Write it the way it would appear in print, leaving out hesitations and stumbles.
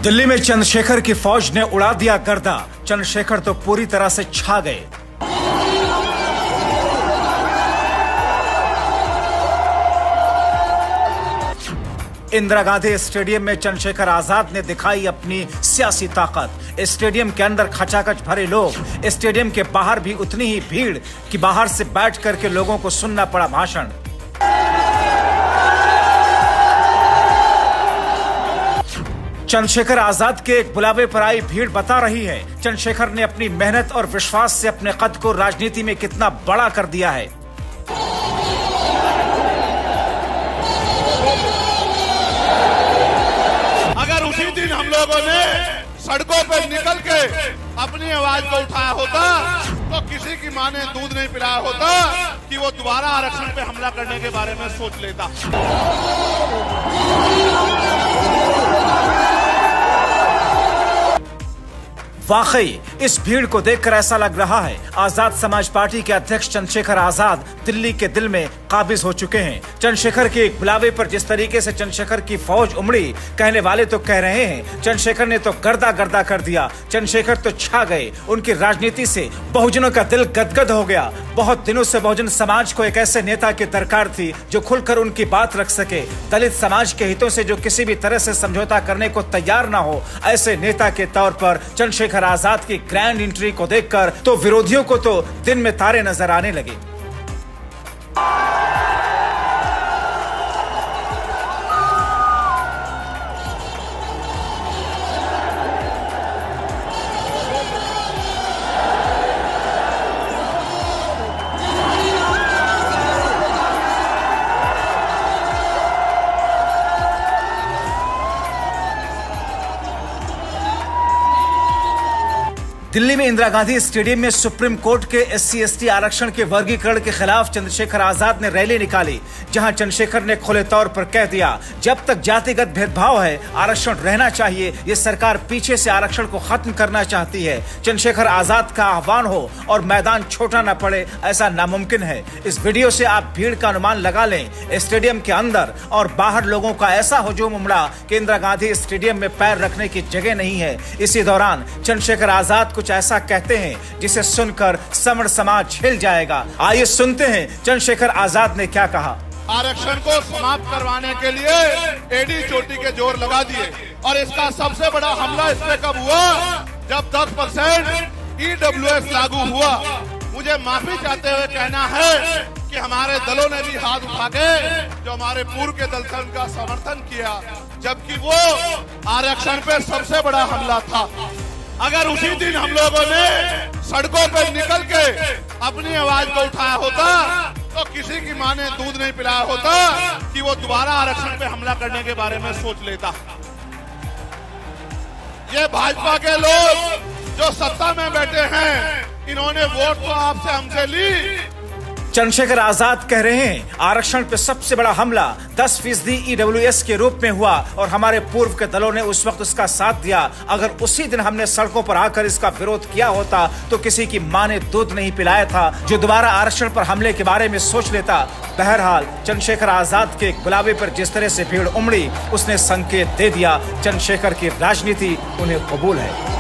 दिल्ली में चंद्रशेखर की फौज ने उड़ा दिया गर्दा। चंद्रशेखर तो पूरी तरह से छा गए। इंदिरा गांधी स्टेडियम में चंद्रशेखर आजाद ने दिखाई अपनी सियासी ताकत। स्टेडियम के अंदर खचाखच भरे लोग, स्टेडियम के बाहर भी उतनी ही भीड़ कि बाहर से बैठ करके लोगों को सुनना पड़ा भाषण। चंद्रशेखर आजाद के एक बुलावे पर आई भीड़ बता रही है चंद्रशेखर ने अपनी मेहनत और विश्वास से अपने कद को राजनीति में कितना बड़ा कर दिया है। अगर उसी दिन हम लोगों ने सड़कों पर निकल के अपनी आवाज को उठाया होता तो किसी की मां ने दूध नहीं पिलाया होता कि वो दोबारा आरक्षण पे हमला करने के बारे में सोच लेता। वाकई इस भीड़ को देखकर ऐसा लग रहा है आजाद समाज पार्टी के अध्यक्ष चंद्रशेखर आजाद दिल्ली के दिल में काबिज हो चुके हैं। चंद्रशेखर के एक बुलावे पर जिस तरीके से चंद्रशेखर की फौज उमड़ी, कहने वाले तो कह रहे हैं चंद्रशेखर ने तो गर्दा गर्दा कर दिया, चंद्रशेखर तो छा गए। उनकी राजनीति से बहुजनों का दिल गदगद हो गया। बहुत दिनों से बहुजन समाज को एक ऐसे नेता की दरकार थी जो खुलकर उनकी बात रख सके, दलित समाज के हितों से जो किसी भी तरह से समझौता करने को तैयार ना हो। ऐसे नेता के तौर पर चंद्रशेखर आजाद की ग्रैंड एंट्री को देखकर तो विरोधियों को तो दिन में तारे नजर आने लगे। दिल्ली में इंदिरा गांधी स्टेडियम में सुप्रीम कोर्ट के SC/ST आरक्षण के वर्गीकरण के खिलाफ चंद्रशेखर आजाद ने रैली निकाली, जहां चंद्रशेखर ने खुले तौर पर कह दिया जब तक जातिगत भेदभाव है आरक्षण रहना चाहिए। ये सरकार पीछे से आरक्षण को खत्म करना चाहती है। चंद्रशेखर आजाद का आह्वान हो और मैदान छोटा न पड़े, ऐसा नामुमकिन है। इस वीडियो से आप भीड़ का अनुमान लगा लें। स्टेडियम के अंदर और बाहर लोगों का ऐसा हुजूम उमड़ा कि इंदिरा गांधी स्टेडियम में पैर रखने की जगह नहीं है। इसी दौरान चंद्रशेखर आजाद कुछ ऐसा कहते हैं जिसे सुनकर समण समाज हिल जाएगा। आइए सुनते हैं चंद्रशेखर आजाद ने क्या कहा। आरक्षण को समाप्त करवाने के लिए एडी चोटी के जोर लगा दिए और इसका सबसे बड़ा हमला इस पे कब हुआ जब 10% EWS लागू हुआ। मुझे माफी चाहते हुए कहना है कि हमारे दलों ने भी हाथ उठा के जो हमारे पूर्व के दल थे उनका समर्थन किया, जबकि वो आरक्षण पे सबसे बड़ा हमला था। अगर उसी दिन हम लोगों ने सड़कों पर निकल के अपनी आवाज को उठाया होता तो किसी की मां ने दूध नहीं पिलाया होता कि वो दोबारा आरक्षण पे हमला करने के बारे में सोच लेता। ये भाजपा के लोग जो सत्ता में बैठे हैं, इन्होंने वोट तो आपसे हमसे ली। चंद्रशेखर आजाद कह रहे हैं आरक्षण पे सबसे बड़ा हमला 10% EWS के रूप में हुआ और हमारे पूर्व के दलों ने उस वक्त उसका साथ दिया। अगर उसी दिन हमने सड़कों पर आकर इसका विरोध किया होता तो किसी की मां ने दूध नहीं पिलाया था जो दोबारा आरक्षण पर हमले के बारे में सोच लेता। बहरहाल चंद्रशेखर आजाद के एक बुलावे पर जिस तरह से भीड़ उमड़ी, उसने संकेत दे दिया चंद्रशेखर की राजनीति उन्हें कबूल है।